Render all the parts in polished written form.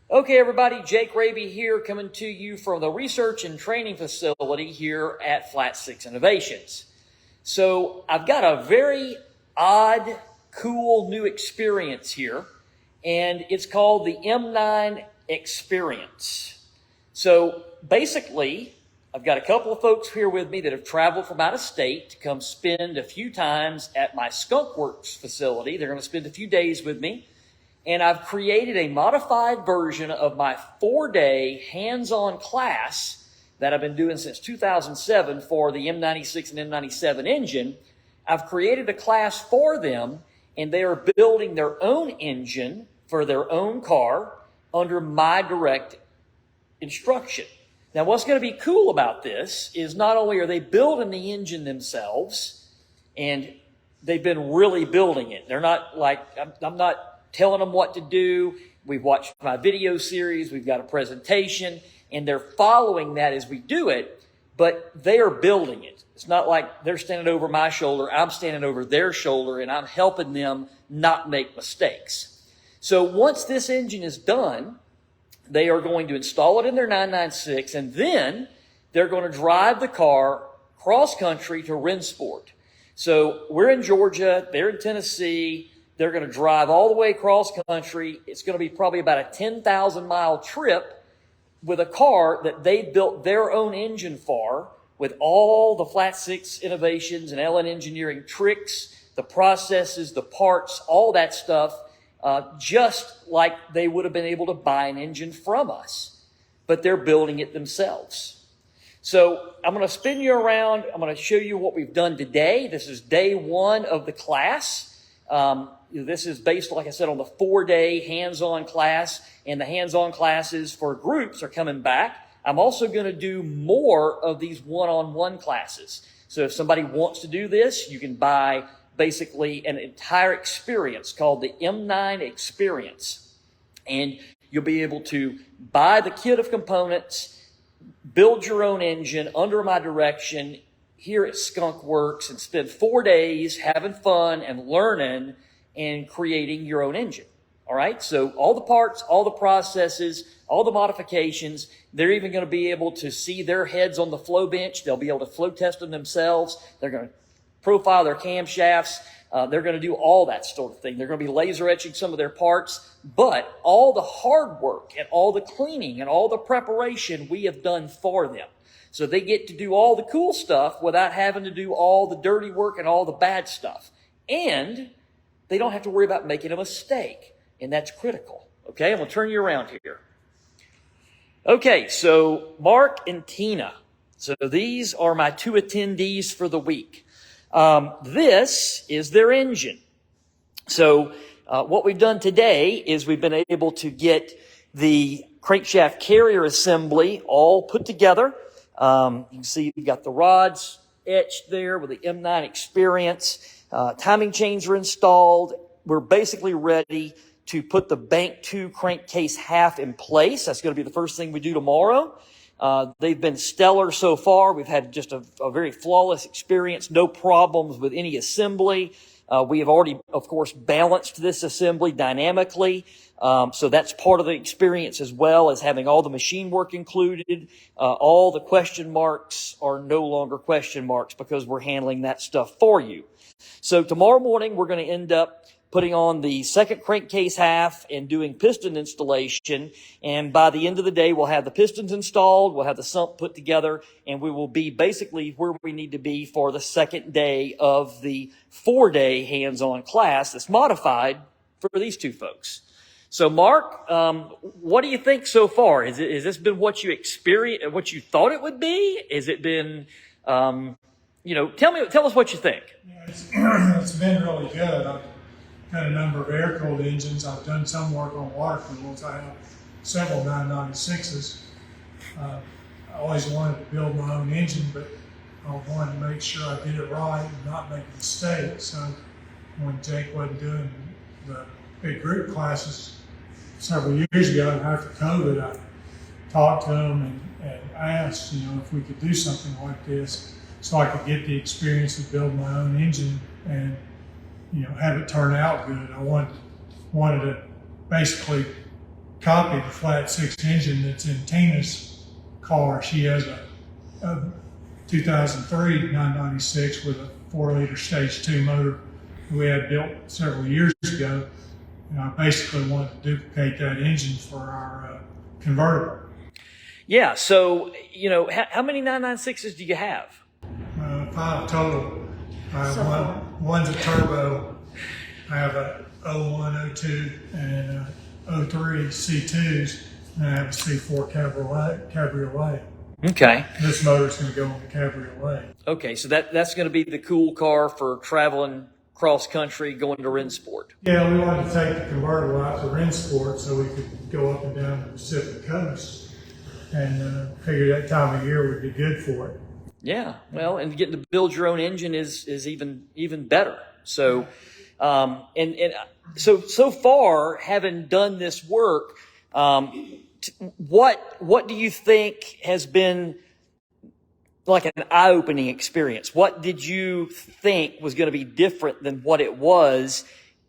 Okay, everybody, Jake Raby here, coming to you from the research and training facility here at Flat 6 Innovations. So I've got a very odd, cool new experience here, and it's called the M9Xperience. So basically, I've got a couple of folks here with me that have traveled from out of state to come spend a few times at my Skunk Works facility. They're going to spend a few days with me. And I've created a modified version of my 4-day hands-on class that I've been doing since 2007 for the M96 and M97 engine. I've created a class for them, and they are building their own engine for their own car under my direct instruction. Now, what's going to be cool about this is not only are they building the engine themselves, and they've been really building it. They're not like, I'm not telling them what to do. We've watched my video series. We've got a presentation, and they're following that as we do it, but they are building it. It's not like they're standing over my shoulder. I'm standing over their shoulder, and I'm helping them not make mistakes. So once this engine is done, they are going to install it in their 996, and then they're going to drive the car cross-country to Rensport. So we're in Georgia. They're in Tennessee. They're going to drive all the way across country. It's going to be probably about a 10,000-mile trip with a car that they built their own engine for, with all the Flat 6 innovations and LN engineering tricks, the processes, the parts, all that stuff, just like they would have been able to buy an engine from us. But they're building it themselves. So I'm going to spin you around. I'm going to show you what we've done today. This is day one of the class. This is based, like I said, on the 4-day hands-on class, and the hands-on classes for groups are coming back. I'm also going to do more of these one-on-one classes. So if somebody wants to do this, you can buy basically an entire experience called the M9Xperience. And you'll be able to buy the kit of components, build your own engine under my direction here at Skunk Works, and spend 4 days having fun and learning and creating your own engine. All right, so all the parts, all the processes, all the modifications, they're even going to be able to see their heads on the flow bench. They'll be able to flow test them themselves. They're going to profile their camshafts. They're going to do all that sort of thing. They're going to be laser etching some of their parts, but all the hard work and all the cleaning and all the preparation we have done for them. So they get to do all the cool stuff without having to do all the dirty work and all the bad stuff. And they don't have to worry about making a mistake. And that's critical. Okay, I'm going to turn you around here. Okay, so Mark and Tina. So these are my 2 attendees for the week. This is their engine. So what we've done today is we've been able to get the crankshaft carrier assembly all put together. You can see you've got the rods etched there with the M9Xperience. Timing chains are installed. We're basically ready to put the Bank 2 crankcase half in place. That's going to be the first thing we do tomorrow. They've been stellar so far. We've had just a very flawless experience, no problems with any assembly. We have already, of course, balanced this assembly dynamically. So that's part of the experience, as well as having all the machine work included. All the question marks are no longer question marks because we're handling that stuff for you. So tomorrow morning, we're going to end up putting on the second crankcase half and doing piston installation. And by the end of the day, we'll have the pistons installed, we'll have the sump put together, and we will be basically where we need to be for the second day of the 4-day hands-on class that's modified for these 2 folks. So Mark, what do you think so far? Has this been what you experienced, what you thought it would be? Has it been, tell us what you think. Yeah, it's been really good. I've got a number of air-cooled engines. I've done some work on water-cooled. I have several 996s. I always wanted to build my own engine, but I wanted to make sure I did it right and not make a mistake. So when Jake wasn't doing the big group classes several years ago, after COVID, I talked to him and asked, if we could do something like this so I could get the experience of building my own engine and, have it turn out good. I wanted to basically copied the flat six engine that's in Tina's car. She has a 2003 996 with a 4-liter stage 2 motor we had built several years ago. And I basically wanted to duplicate that engine for our convertible. Yeah, so, you know, how many 996s do you have? 5 total. One's a turbo. I have a 01, 02, and 03 C2s, and I have a C4 cabriolet. Okay. This motor's going to go on the cabriolet. Okay, so that's going to be the cool car for traveling cross country, going to Rennsport. Yeah, we wanted to take the convertible out to Rennsport so we could go up and down the Pacific coast, and figured that time of year would be good for it. Yeah, well, and getting to build your own engine is even better. So, so far, having done this work, what do you think has been like an eye-opening experience? What did you think was going to be different than what it was?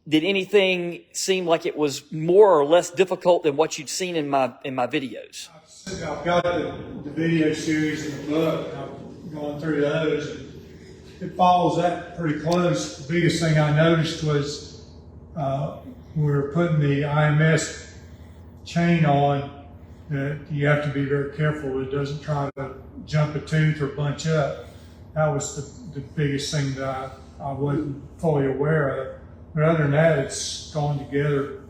Did anything seem like it was more or less difficult than what you'd seen in my videos? I've got the video series in the book. I'm going through those. It follows that pretty close. The biggest thing I noticed was we were putting the IMS chain on, that you have to be very careful it doesn't try to jump a tooth or bunch up. That was the biggest thing that I wasn't fully aware of. But other than that, it's gone together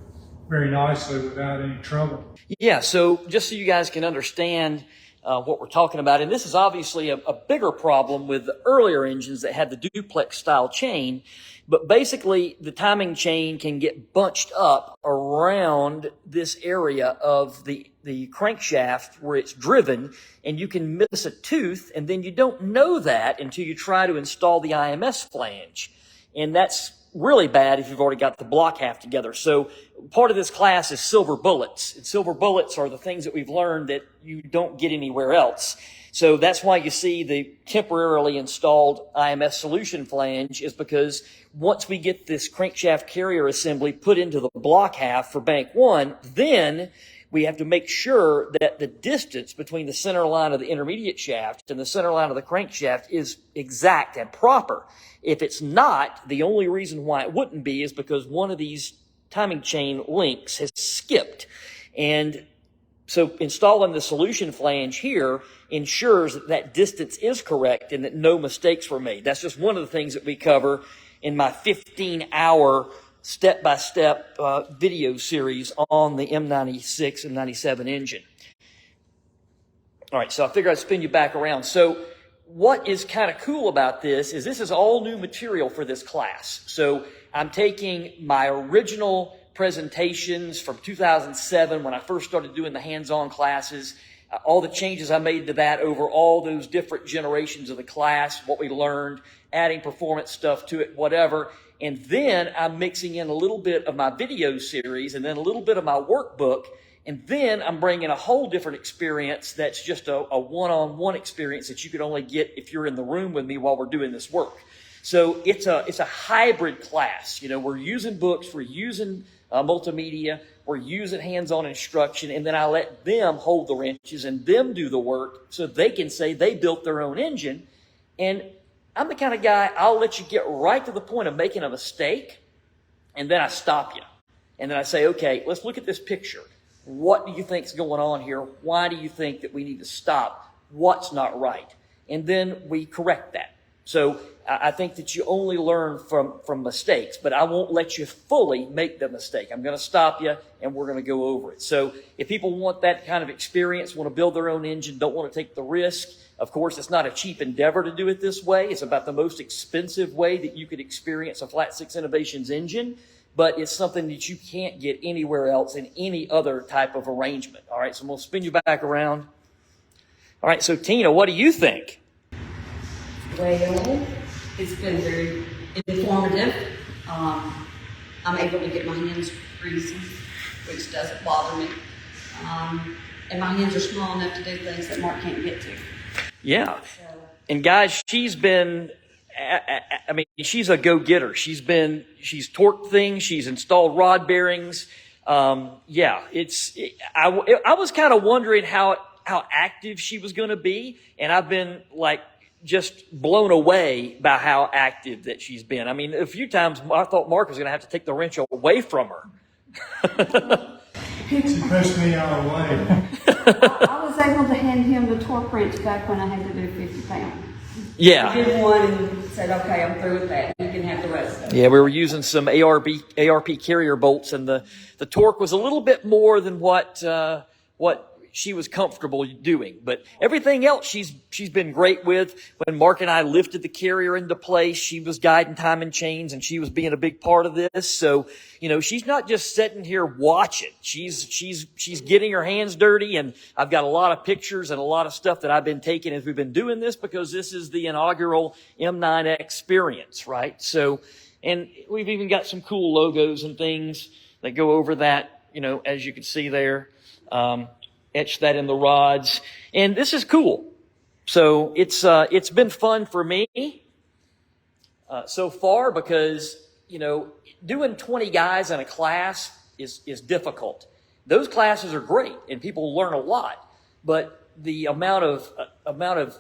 very nicely without any trouble. Yeah, so just so you guys can understand what we're talking about, and this is obviously a bigger problem with the earlier engines that had the duplex style chain, but basically the timing chain can get bunched up around this area of the crankshaft where it's driven, and you can miss a tooth, and then you don't know that until you try to install the IMS flange. And that's really bad if you've already got the block half together. So part of this class is silver bullets. And silver bullets are the things that we've learned that you don't get anywhere else. So that's why you see the temporarily installed IMS solution flange, is because once we get this crankshaft carrier assembly put into the block half for bank one, then we have to make sure that the distance between the center line of the intermediate shaft and the center line of the crankshaft is exact and proper. If it's not, the only reason why it wouldn't be is because one of these timing chain links has skipped. And so installing the solution flange here ensures that that distance is correct and that no mistakes were made. That's just one of the things that we cover in my 15-hour step-by-step video series on the M96 and 97 engine. All right, so I figured I'd spin you back around. So what is kind of cool about this is all new material for this class. So I'm taking my original presentations from 2007 when I first started doing the hands-on classes, all the changes I made to that over all those different generations of the class, what we learned, adding performance stuff to it, whatever. And then I'm mixing in a little bit of my video series and then a little bit of my workbook. And then I'm bringing a whole different experience that's just a one-on-one experience that you could only get if you're in the room with me while we're doing this work. So it's a hybrid class. You know, we're using books, we're using multimedia, we're using hands-on instruction, and then I let them hold the wrenches and them do the work so they can say they built their own engine. And I'm the kind of guy, I'll let you get right to the point of making a mistake, and then I stop you. And then I say, okay, let's look at this picture. What do you think's going on here? Why do you think that we need to stop? What's not right? And then we correct that. So I think that you only learn from mistakes, but I won't let you fully make the mistake. I'm going to stop you, and we're going to go over it. So if people want that kind of experience, want to build their own engine, don't want to take the risk, of course, it's not a cheap endeavor to do it this way. It's about the most expensive way that you could experience a Flat Six Innovations engine, but it's something that you can't get anywhere else in any other type of arrangement. All right, so I'm going to spin you back around. All right, so Tina, what do you think? Well, it's been very informative. I'm able to get my hands greasy, which doesn't bother me. And my hands are small enough to do things that Mark can't get to. Yeah. And guys, she's been, she's a go-getter. She's torqued things. She's installed rod bearings. Yeah, I was kind of wondering how active she was going to be, and I've been like just blown away by how active that she's been. I mean, a few times I thought Mark was going to have to take the wrench away from her. She pushed me out of the way. I was able to hand him the torque wrench back when I had to do 50 pounds. Yeah. I did one and said, okay, I'm through with that. You can have the rest of it. Yeah, we were using some ARP carrier bolts, and the torque was a little bit more than what she was comfortable doing. But everything else she's been great with. When Mark and I lifted the carrier into place, she was guiding timing chains, and she was being a big part of this. So, she's not just sitting here watching. She's getting her hands dirty, and I've got a lot of pictures and a lot of stuff that I've been taking as we've been doing this, because this is the inaugural M9Xperience, right? So, and we've even got some cool logos and things that go over that, as you can see there. Etch that in the rods, and this is cool. So it's been fun for me so far, because doing 20 guys in a class is difficult. Those classes are great and people learn a lot, but the amount of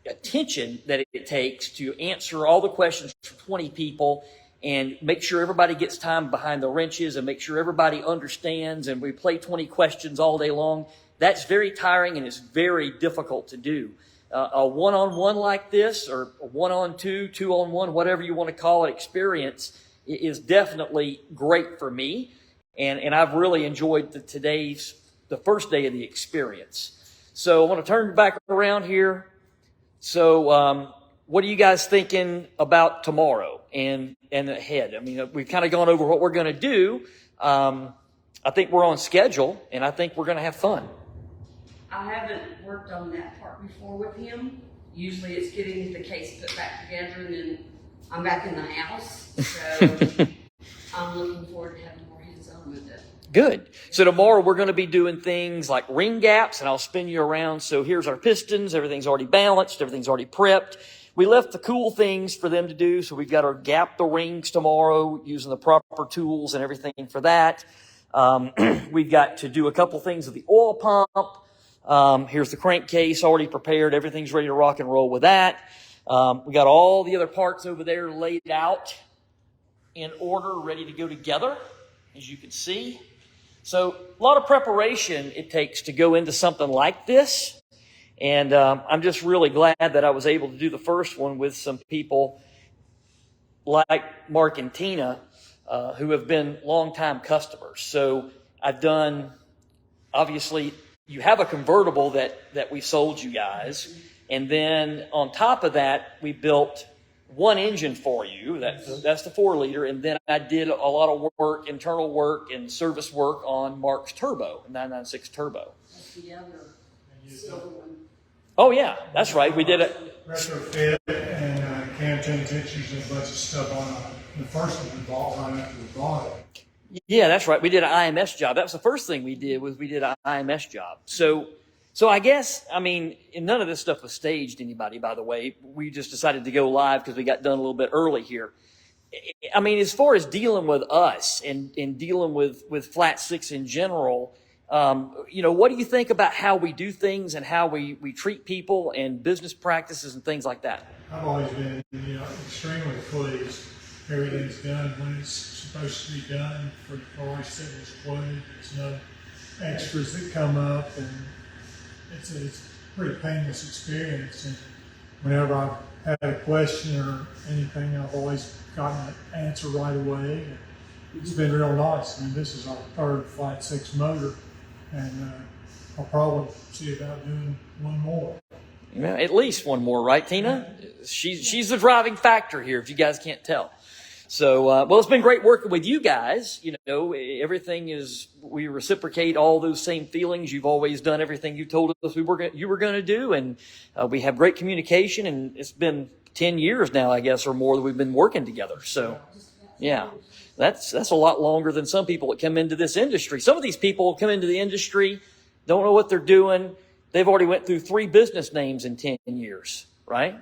attention that it takes to answer all the questions for 20 people and make sure everybody gets time behind the wrenches and make sure everybody understands, and we play 20 questions all day long, that's very tiring and it's very difficult to do. A one-on-one like this, or a one-on-two, two-on-one, whatever you want to call it, experience is definitely great for me. And I've really enjoyed the first day of the experience. So I want to turn back around here. So what are you guys thinking about tomorrow and ahead? I mean, we've kind of gone over what we're going to do. I think we're on schedule, and I think we're going to have fun. I haven't worked on that part before with him. Usually it's getting the case put back together, and then I'm back in the house. So I'm looking forward to having more hands-on with it. Good. So tomorrow we're going to be doing things like ring gaps, and I'll spin you around. So here's our pistons. Everything's already balanced. Everything's already prepped. We left the cool things for them to do. So we've got to gap the rings tomorrow using the proper tools and everything for that. We've got to do a couple things with the oil pump. Here's the crankcase already prepared. Everything's ready to rock and roll with that. We got all the other parts over there laid out in order, ready to go together, as you can see. So a lot of preparation it takes to go into something like this. And I'm just really glad that I was able to do the first one with some people like Mark and Tina, who have been longtime customers. So I've done, obviously, you have a convertible that we sold you guys. And then on top of that, we built one engine for you. That's the 4-liter. And then I did a lot of work, internal work and service work on Mark's turbo, 996 turbo. That's the other silver one. Oh, yeah, that's right. We did it. Retrofit and cam change fixtures and a bunch of stuff on the first one we bought right after we bought it. Yeah, that's right. We did an IMS job. That was the first thing we did, was we did an IMS job. So I guess, I mean, and none of this stuff was staged, anybody, by the way. We just decided to go live because we got done a little bit early here. I mean, as far as dealing with us and dealing with Flat Six in general, what do you think about how we do things and how we treat people and business practices and things like that? I've always been, extremely pleased. Everything's done when it's supposed to be done. For always said it's quoted. There's no extras that come up, and it's a pretty painless experience. And whenever I've had a question or anything, I've always gotten an answer right away. And it's been real nice. I mean, this is our third Flat Six motor, and I'll probably see about doing one more. Yeah, at least one more, right, Tina? She's the driving factor here, if you guys can't tell. So, well, it's been great working with you guys. Everything is, we reciprocate all those same feelings. You've always done everything you told us you were going to do, and we have great communication. And it's been 10 years now, I guess, or more that we've been working together. So, yeah, that's a lot longer than some people that come into this industry. Some of these people come into the industry, don't know what they're doing. They've already went through 3 business names in 10 years, right?